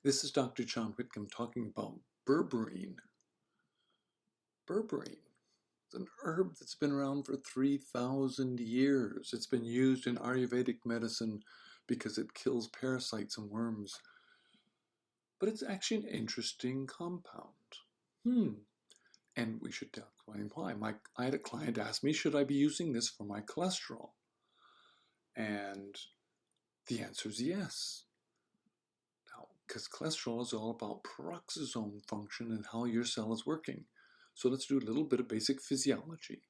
This is Dr. John Whitcomb talking about berberine. Berberine is an herb that's been around for 3,000 years. It's been used in Ayurvedic medicine because it kills parasites and worms. But it's actually an interesting compound. And we should explain why. I had a client ask me, should I be using this for my cholesterol? And the answer is yes. Because cholesterol is all about peroxisome function and how your cell is working. So let's do a little bit of basic physiology.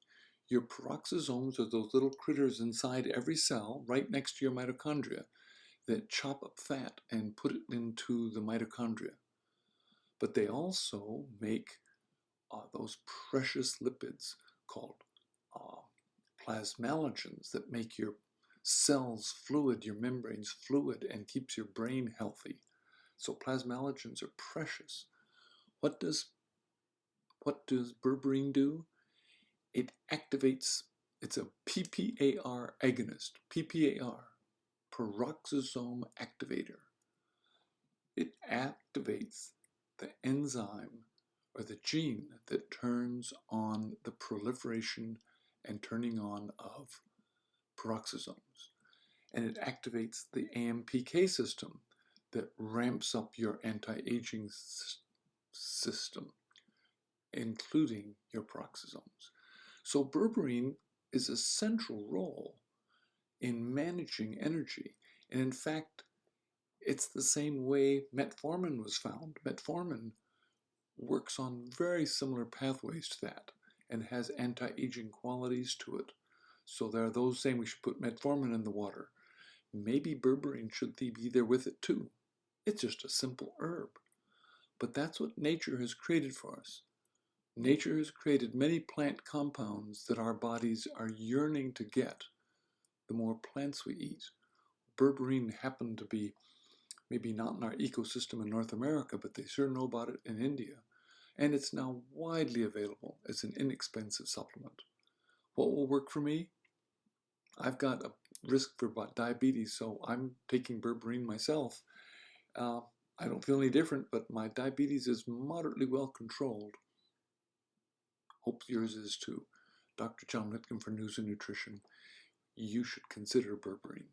Your peroxisomes are those little critters inside every cell right next to your mitochondria that chop up fat and put it into the mitochondria. But they also make those precious lipids called plasmalogens that make your cells fluid, your membranes fluid, and keeps your brain healthy. So plasmalogens are precious. What does berberine do? It activates, it's a PPAR agonist, PPAR, peroxisome activator. It activates the enzyme or the gene that turns on the proliferation and turning on of peroxisomes. And it activates the AMPK system that ramps up your anti-aging system, including your peroxisomes. So berberine is a central role in managing energy. And in fact, it's the same way metformin was found. Metformin works on very similar pathways to that and has anti-aging qualities to it. So there are those saying we should put metformin in the water. Maybe berberine should be there with it too. It's just a simple herb. But that's what nature has created for us. Nature has created many plant compounds that our bodies are yearning to get the more plants we eat. Berberine happened to be maybe not in our ecosystem in North America, but they sure know about it in India. And it's now widely available as an inexpensive supplement. What will work for me? I've got a risk for diabetes, so I'm taking berberine myself. I don't feel any different, but my diabetes is moderately well controlled. Hope yours is too. Dr. John Whitcomb for News and Nutrition. You should consider berberine.